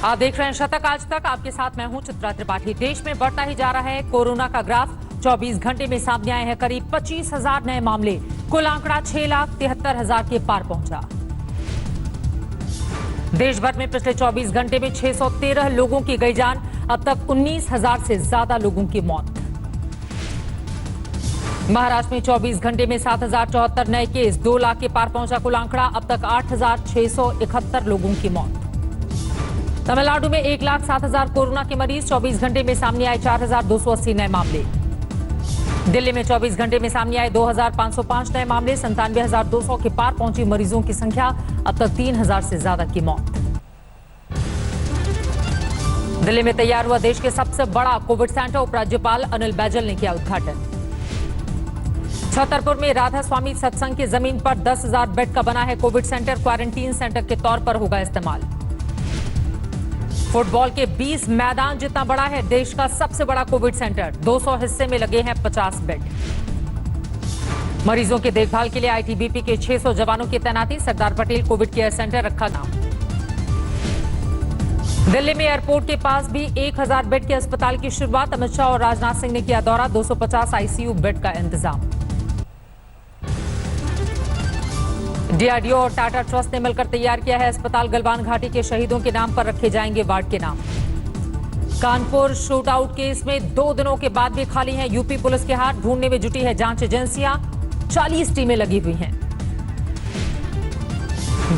आप देख रहे हैं शतक आज तक। आपके साथ मैं हूं चित्रा त्रिपाठी। देश में बढ़ता ही जा रहा है कोरोना का ग्राफ। 24 घंटे में सामने आए हैं करीब 25,000 नए मामले। कुल आंकड़ा 6,73,000 के पार पहुंचा। देश भर में पिछले 24 घंटे में 613 लोगों की गई जान। अब तक 19,000 से ज्यादा लोगों की मौत। महाराष्ट्र में 24 घंटे में 7,074 नए केस, 2 लाख के पार पहुंचा कुल आंकड़ा। अब तक 8,671 लोगों की मौत। तमिलनाडु में 1,07,000 कोरोना के मरीज। 24 घंटे में सामने आए 4,280 नए मामले। दिल्ली में 24 घंटे में सामने आए 2,505 नए मामले। 97,200 के पार पहुंची मरीजों की संख्या। अब तक 3,000 से ज्यादा की मौत। दिल्ली में तैयार हुआ देश के सबसे बड़ा कोविड सेंटर। उपराज्यपाल अनिल बैजल ने किया उद्घाटन। छतरपुर में राधा स्वामी सत्संग की जमीन पर 10,000 बेड का बना है कोविड सेंटर। क्वारंटीन सेंटर के तौर पर होगा इस्तेमाल। फुटबॉल के 20 मैदान जितना बड़ा है देश का सबसे बड़ा कोविड सेंटर। 200 हिस्से में लगे हैं 50 बेड। मरीजों की देखभाल के लिए आईटीबीपी के 600 जवानों की तैनाती। Sardar Patel Covid care centre रखा नाम। दिल्ली में एयरपोर्ट के पास भी 1,000 बेड के अस्पताल की शुरुआत। अमित शाह और राजनाथ सिंह ने किया दौरा। 250 आईसीयू बेड का इंतजाम। डीआरडीओ और टाटा ट्रस्ट ने मिलकर तैयार किया है अस्पताल। गलवान घाटी के शहीदों के नाम पर रखे जाएंगे वार्ड के नाम। कानपुर शूटआउट केस में 2 दिनों के बाद भी खाली हैं यूपी पुलिस के हाथ। ढूंढने में जुटी है जांच एजेंसियां। 40 टीमें लगी हुई हैं।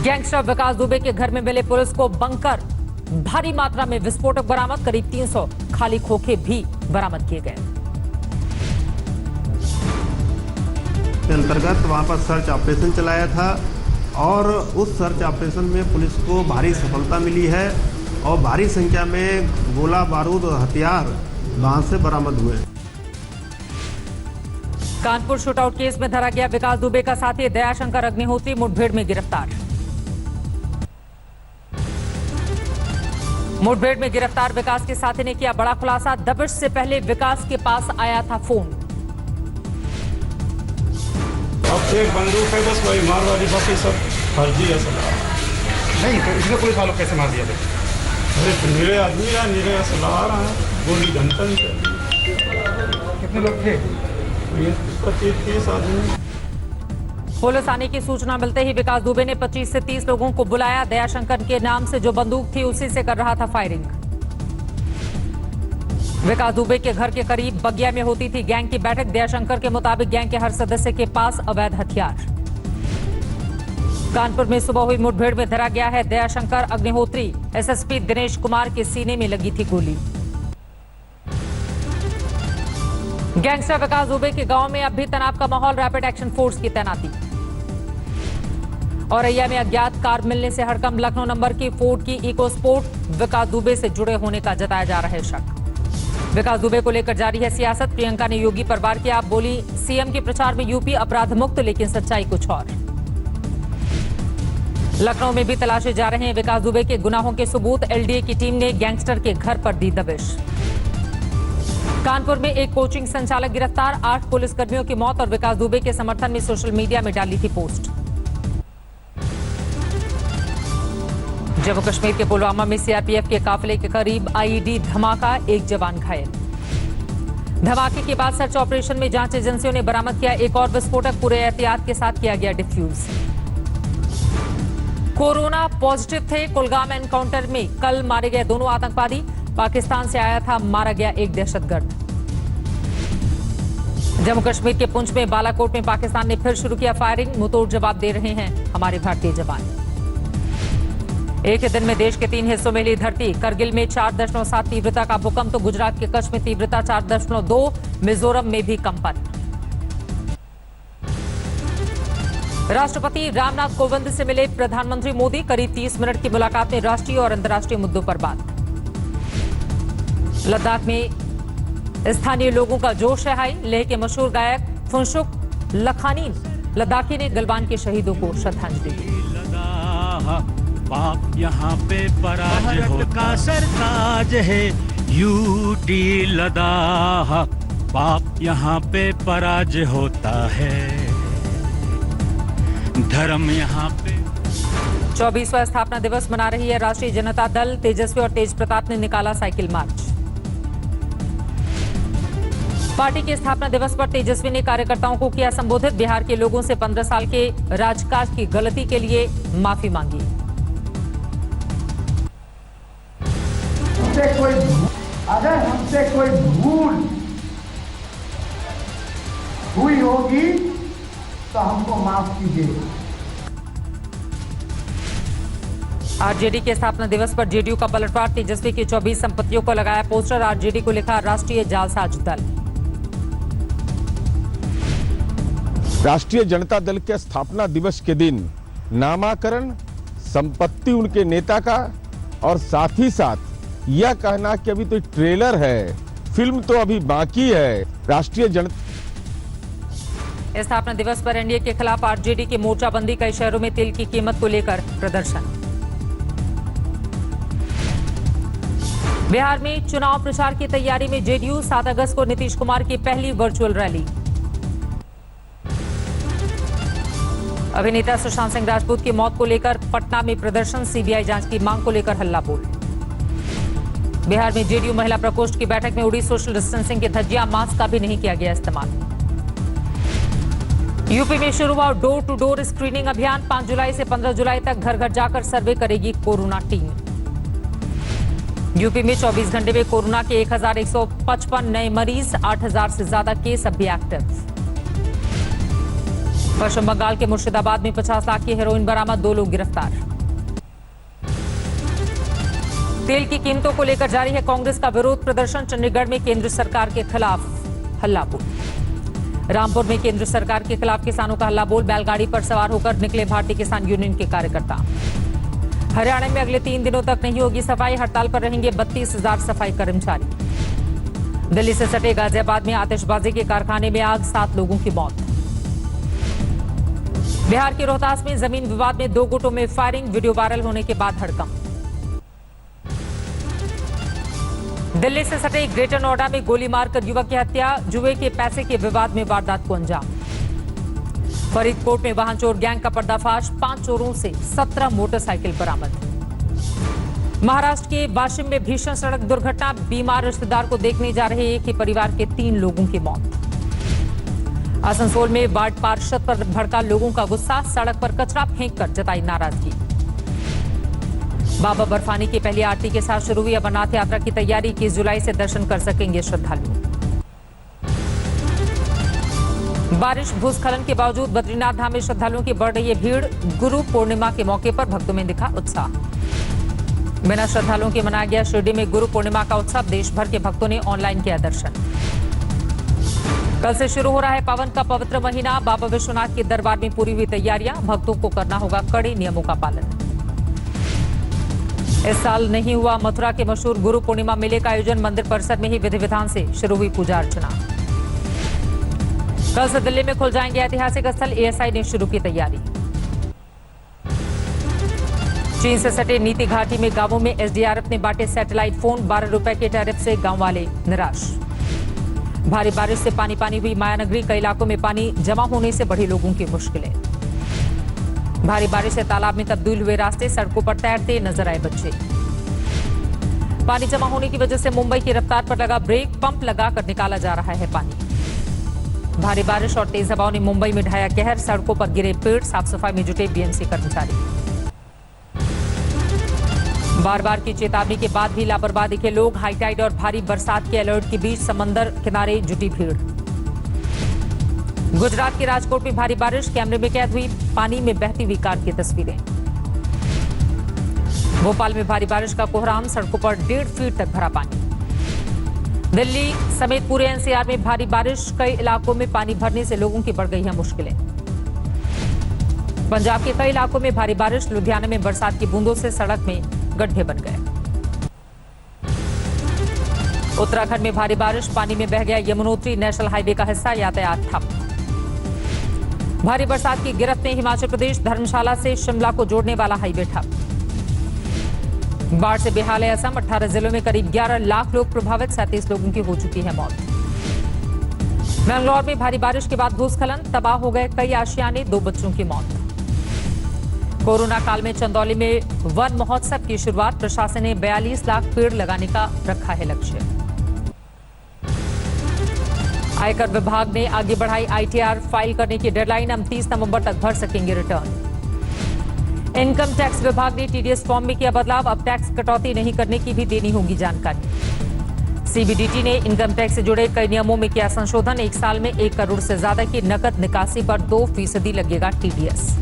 गैंगस्टर विकास दुबे के घर में मिले पुलिस को बंकर। भारी मात्रा में विस्फोटक बरामद। करीब 300 खाली खोखे भी बरामद किए गए। के अंतर्गत वहाँ पर सर्च ऑपरेशन चलाया था और उस सर्च ऑपरेशन में पुलिस को भारी सफलता मिली है और भारी संख्या में गोला बारूद और हथियार वहाँ से बरामद हुए। कानपुर शूटआउट केस में धरा गया विकास दुबे का साथी दयाशंकर अग्निहोत्री मुठभेड़ में गिरफ्तार। मुठभेड़ में गिरफ्तार विकास के साथी ने किया बड़ा खुलासा। दबिश से पहले विकास के पास आया था फोन। अब एक बंदूक है बस वही मार वाली बाकी सब फर्जी है सब। नहीं तो इसमें पुलिस वालों कैसे मार दिया थे? अरे निरे आदमी रहा निरे असला रहा है। गोली घंटा नहीं कितने लोग थे? 25-30 आदमी। पुलिस आने की सूचना मिलते ही विकास दुबे ने 25 से 30 लोगों को बुलाया। दयाशंकर के नाम से जो बंदूक थी उसी से कर रहा था फायरिंग। विकास दुबे के घर के करीब बगिया में होती थी गैंग की बैठक। दयाशंकर के मुताबिक गैंग के हर सदस्य के पास अवैध हथियार। कानपुर में सुबह हुई मुठभेड़ में धरा गया है दयाशंकर अग्निहोत्री। एसएसपी दिनेश कुमार के सीने में लगी थी गोली। गैंगस्टर विकास दुबे के गांव में अब भी तनाव का माहौल। रैपिड एक्शन फोर्स की तैनाती। औरैया में अज्ञात कार मिलने से हड़कंप। लखनऊ नंबर की फोर्ड की इको स्पोर्ट विकास दुबे से जुड़े होने का जताया जा रहा है शक। विकास दुबे को लेकर जारी है सियासत। प्रियंका ने योगी पर वार किया। बोली सीएम के प्रचार में यूपी अपराध मुक्त, लेकिन सच्चाई कुछ और। लखनऊ में भी तलाशे जा रहे हैं विकास दुबे के गुनाहों के सबूत। एलडीए की टीम ने गैंगस्टर के घर पर दी दबिश। कानपुर में एक कोचिंग संचालक गिरफ्तार। 8 पुलिसकर्मियों की मौत और विकास दुबे के समर्थन में सोशल मीडिया में डाली थी पोस्ट। जम्मू कश्मीर के पुलवामा में सीआरपीएफ के काफिले के करीब आईईडी धमाका। 1 जवान घायल। धमाके के बाद सर्च ऑपरेशन में जांच एजेंसियों ने बरामद किया एक और विस्फोटक। पूरे एहतियात के साथ किया गया डिफ्यूज। कोरोना पॉजिटिव थे। कुलगाम एनकाउंटर में कल मारे गए दोनों आतंकवादी। पाकिस्तान से आया था, मारा गया एक दहशतगर्द। जम्मू कश्मीर के पुंछ में बालाकोट में पाकिस्तान ने फिर शुरू किया फायरिंग। मुंहतोड़ जवाब दे रहे हैं हमारे भारतीय जवान। एक ही दिन में देश के 3 हिस्सों में हिली धरती। करगिल में 4.7 तीव्रता का भूकंप तो गुजरात के कच्छ में तीव्रता 4.2। मिजोरम में भी कंपन। राष्ट्रपति रामनाथ कोविंद से मिले प्रधानमंत्री मोदी। करीब 30 मिनट की मुलाकात में राष्ट्रीय और अंतर्राष्ट्रीय मुद्दों पर बात। लद्दाख में स्थानीय लोगों का जोश है हाई। लेह के मशहूर गायक फुनसुक लखानी लद्दाखी ने गलवान के शहीदों को श्रद्धांजलि दी। बाप यहाँ पे पराज का सरताज है यूटी लद्दाख। बाप यहाँ पे पराज होता है। धर्म यहाँ पे 24वां स्थापना दिवस मना रही है राष्ट्रीय जनता दल। तेजस्वी और तेज प्रताप ने निकाला साइकिल मार्च। पार्टी के स्थापना दिवस पर तेजस्वी ने कार्यकर्ताओं को किया संबोधित। बिहार के लोगों से 15 साल के राजकाज की गलती के लिए माफी मांगी। अगर हमसे कोई भूल हुई होगी तो हमको माफ कीजिए। आरजेडी के स्थापना दिवस पर जेडीयू का पलटवार। तेजस्वी की 24 संपत्तियों को लगाया पोस्टर। आरजेडी को लिखा राष्ट्रीय जालसाज दल। राष्ट्रीय जनता दल के स्थापना दिवस के दिन नामाकरण, संपत्ति उनके नेता का और साथ ही साथ यह कहना कि अभी तो ट्रेलर है, फिल्म तो अभी बाकी है। राष्ट्रीय जनता स्थापना दिवस पर एनडीए के खिलाफ आरजेडी की मोर्चाबंदी। कई शहरों में तेल की कीमत को लेकर प्रदर्शन। बिहार में चुनाव प्रचार की तैयारी में जेडीयू। 7 अगस्त को नीतीश कुमार की पहली वर्चुअल रैली। अभिनेता सुशांत सिंह राजपूत की मौत को लेकर पटना में प्रदर्शन। सीबीआई जांच की मांग को लेकर हल्ला बोल। बिहार में जेडीयू महिला प्रकोष्ठ की बैठक में उड़ी सोशल डिस्टेंसिंग की धज्जियां। मास्क का भी नहीं किया गया इस्तेमाल। यूपी में शुरू हुआ डोर टू डोर स्क्रीनिंग अभियान। 5 जुलाई से 15 जुलाई तक घर घर जाकर सर्वे करेगी कोरोना टीम। यूपी में 24 घंटे में कोरोना के 1155 नए मरीज। 8000 से ज्यादा केस अब भी एक्टिव। पश्चिम बंगाल के मुर्शिदाबाद में 50 लाख की हेरोइन बरामद। 2 लोग गिरफ्तार। तेल की कीमतों को लेकर जारी है कांग्रेस का विरोध प्रदर्शन। चंडीगढ़ में केंद्र सरकार के खिलाफ हल्ला बोल। रामपुर में केंद्र सरकार के खिलाफ किसानों का हल्ला बोल। बैलगाड़ी पर सवार होकर निकले भारतीय किसान यूनियन के कार्यकर्ता। हरियाणा में अगले 3 दिनों तक नहीं होगी सफाई। हड़ताल पर रहेंगे 32,000 सफाई कर्मचारी। दिल्ली से सटे गाजियाबाद में आतिशबाजी के कारखाने में आग। 7 लोगों की मौत। बिहार के रोहतास में जमीन विवाद में 2 गुटों में फायरिंग। वीडियो वायरल होने के बाद हड़कंप। दिल्ली से सटे ग्रेटर नोएडा में गोली मारकर युवक की हत्या। जुए के पैसे के विवाद में वारदात को अंजाम। फरीदकोट में वाहन चोर गैंग का पर्दाफाश। 5 चोरों से 17 मोटरसाइकिल बरामद। महाराष्ट्र के वाशिम में भीषण सड़क दुर्घटना। बीमार रिश्तेदार को देखने जा रहे एक ही परिवार के 3 लोगों की मौत। आसनसोल में वार्ड पार्षद पर भड़का लोगों का गुस्सा। सड़क पर कचरा फेंककर जताई नाराजगी। बाबा बर्फानी की पहली आरती के साथ शुरू हुई अमरनाथ यात्रा की तैयारी। 21 जुलाई से दर्शन कर सकेंगे श्रद्धालु। बारिश भूस्खलन के बावजूद बद्रीनाथ धाम में श्रद्धालुओं की बढ़ रही है भीड़। गुरु पूर्णिमा के मौके पर भक्तों में दिखा उत्साह। बिना श्रद्धालुओं के मनाया गया शिरडी में गुरु पूर्णिमा का उत्सव। देश भर के भक्तों ने ऑनलाइन किया दर्शन। कल से शुरू हो रहा है पावन का पवित्र महीना। बाबा विश्वनाथ के दरबार में पूरी हुई तैयारियां। भक्तों को करना होगा कड़े नियमों का पालन। इस साल नहीं हुआ मथुरा के मशहूर गुरु पूर्णिमा मेले का आयोजन। मंदिर परिसर में ही विधि विधान से शुरू हुई पूजा अर्चना। कल से दिल्ली में खुल जाएंगे ऐतिहासिक स्थल। एएसआई ने शुरू की तैयारी। चीन से सटे नीति घाटी में गांवों में एसडीआरएफ ने बांटे सैटेलाइट फोन। 12 रुपए के टैरिफ से गांव वाले निराश। भारी बारिश से पानी पानी हुई मायानगरी। कई इलाकों में पानी जमा होने से बढ़ी लोगों की मुश्किलें। भारी बारिश से तालाब में तब्दील हुए रास्ते। सड़कों पर तैरते नजर आए बच्चे। पानी जमा होने की वजह से मुंबई की रफ्तार पर लगा ब्रेक। पंप लगाकर निकाला जा रहा है पानी। भारी बारिश और तेज हवाओं ने मुंबई में ढाया कहर। सड़कों पर गिरे पेड़। साफ सफाई में जुटे बीएमसी कर्मचारी। बार बार की चेतावनी के बाद भी लापरवाह दिखे लोग। हाईटाइड और भारी बरसात के अलर्ट के बीच समंदर किनारे जुटी भीड़। गुजरात के राजकोट में भारी बारिश। कैमरे में कैद हुई पानी में बहती हुई कार की तस्वीरें। भोपाल में भारी बारिश का कोहराम। सड़कों पर 1.5 फीट तक भरा पानी। दिल्ली समेत पूरे एनसीआर में भारी बारिश। कई इलाकों में पानी भरने से लोगों की बढ़ गई है मुश्किलें। पंजाब के कई इलाकों में भारी बारिश। लुधियाना में बरसात की बूंदों से सड़क में गड्ढे बन गए। उत्तराखंड में भारी बारिश। पानी में बह गया यमुनोत्री नेशनल हाईवे का हिस्सा। यातायात ठप। भारी बरसात की गिरफ्त में हिमाचल प्रदेश। धर्मशाला से शिमला को जोड़ने वाला हाईवे ठप। बाढ़ से बेहाल है असम। 18 जिलों में करीब 11 लाख लोग प्रभावित। 37 लोगों की हो चुकी है मौत। बैंगलोर में भारी बारिश के बाद भूस्खलन। तबाह हो गए कई आशियाने। 2 बच्चों की मौत। कोरोना काल में चंदौली में वन महोत्सव की शुरुआत, प्रशासन ने 42 लाख पेड़ लगाने का रखा है लक्ष्य। आयकर विभाग ने आगे बढ़ाई आईटीआर फाइल करने की डेडलाइन, हम 30 नवंबर तक भर सकेंगे रिटर्न। इनकम टैक्स विभाग ने टीडीएस फॉर्म में किया बदलाव, अब टैक्स कटौती नहीं करने की भी देनी होगी जानकारी। सीबीडीटी ने इनकम टैक्स से जुड़े कई नियमों में किया संशोधन, 1 साल में 1 करोड़ से ज्यादा की नकद निकासी पर 2% लगेगा टीडीएस।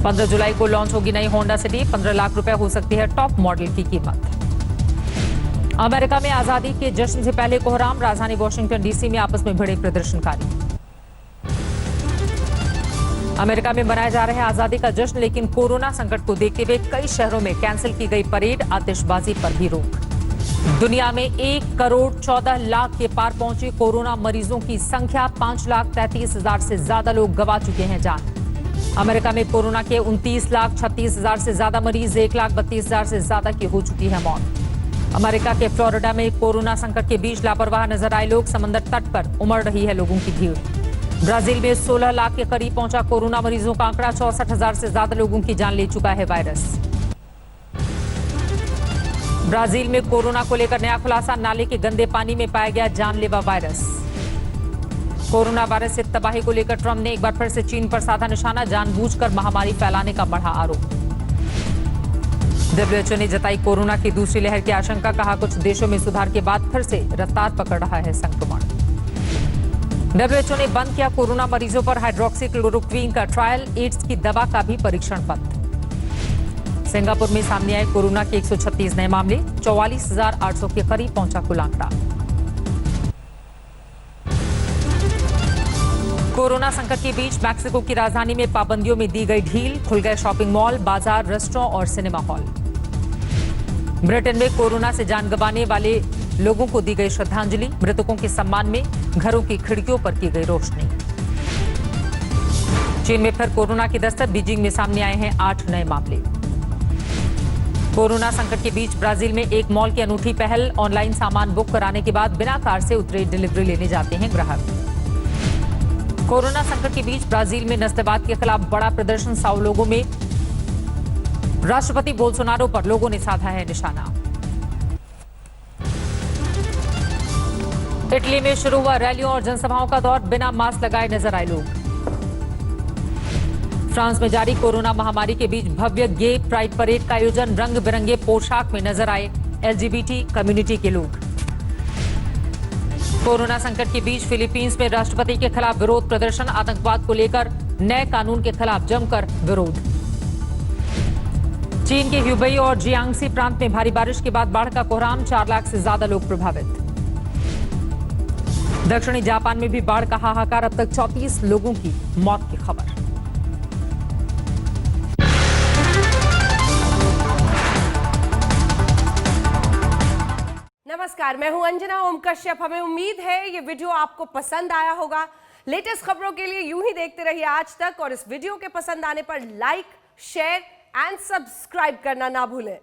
15 जुलाई को लॉन्च होगी नई होंडा सिटी, 15 लाख रुपए हो सकती है टॉप मॉडल की कीमत। अमेरिका में आजादी के जश्न से पहले कोहराम, राजधानी वॉशिंगटन डीसी में आपस में भिड़े प्रदर्शनकारी। अमेरिका में मनाया जा रहा है आजादी का जश्न, लेकिन कोरोना संकट को देखते हुए कई शहरों में कैंसिल की गई परेड, आतिशबाजी पर भी रोक। दुनिया में 1 करोड़ 14 लाख के पार पहुंची कोरोना मरीजों की संख्या, 5,33,000 से ज्यादा लोग गंवा चुके हैं जान। अमेरिका में कोरोना के 29,36,000 से ज्यादा मरीज, 1,32,000 से ज्यादा की हो चुकी है मौत। अमेरिका के फ्लोरिडा में कोरोना संकट के बीच लापरवाह नजर आए लोग, समंदर तट पर उमड़ रही है लोगों की भीड़। ब्राजील में 16 लाख के करीब पहुंचा कोरोना मरीजों का आंकड़ा, 64,000 से ज्यादा लोगों की जान ले चुका है वायरस। ब्राजील में कोरोना को लेकर नया खुलासा, नाले के गंदे पानी में पाया गया जानलेवा वायरस। कोरोना वायरस से तबाही को लेकर ट्रंप ने एक बार फिर से चीन पर साधा निशाना, जानबूझकर महामारी फैलाने का बढ़ा आरोप। डब्ल्यूएचओ ने जताई कोरोना की दूसरी लहर की आशंका, कहा कुछ देशों में सुधार के बाद फिर से रफ्तार पकड़ रहा है संक्रमण। डब्ल्यूएचओ ने बंद किया कोरोना मरीजों पर हाइड्रोक्सीक्लोरोक्वीन का ट्रायल, एड्स की दवा का भी परीक्षण बंद। सिंगापुर में सामने आए कोरोना के 136 नए मामले, 44,800 के करीब पहुंचा कुल आंकड़ा। कोरोना संकट के बीच मैक्सिको की राजधानी में पाबंदियों में दी गई ढील, खुल गए शॉपिंग मॉल, बाजार, रेस्टोरेंट और सिनेमा हॉल। ब्रिटेन में कोरोना से जान गंवाने वाले लोगों को दी गई श्रद्धांजलि, मृतकों के सम्मान में घरों की खिड़कियों पर की गई रोशनी। चीन में फिर कोरोना की दस्तक, बीजिंग में सामने आए हैं 8 नए मामले। कोरोना संकट के बीच ब्राजील में एक मॉल की अनूठी पहल, ऑनलाइन सामान बुक कराने के बाद बिना कार से उतरे डिलीवरी लेने जाते हैं ग्राहक। कोरोना संकट के बीच ब्राजील में नस्लवाद के खिलाफ बड़ा प्रदर्शन, 100 लोगों में राष्ट्रपति बोल्सोनारो पर लोगों ने साधा है निशाना। इटली में शुरू हुआ रैलियों और जनसभाओं का दौर, बिना मास्क लगाए नजर आए लोग। फ्रांस में जारी कोरोना महामारी के बीच भव्य गे प्राइड परेड का आयोजन, रंग बिरंगे पोशाक में नजर आए एलजीबीटी कम्युनिटी के लोग। कोरोना संकट के बीच फिलीपींस में राष्ट्रपति के खिलाफ विरोध प्रदर्शन, आतंकवाद को लेकर नए कानून के खिलाफ जमकर विरोध। चीन के ह्यूबेई और जियांगसी प्रांत में भारी बारिश के बाद बाढ़ का कोहराम, 4 लाख से ज्यादा लोग प्रभावित। दक्षिणी जापान में भी बाढ़ का हाहाकार, अब तक 34 लोगों की मौत की खबर। नमस्कार, मैं हूं अंजना ओम कश्यप। हमें उम्मीद है ये वीडियो आपको पसंद आया होगा। लेटेस्ट खबरों के लिए यूं ही देखते रहिए आज तक, और इस वीडियो के पसंद आने पर लाइक, शेयर एंड सब्सक्राइब करना ना भूलें।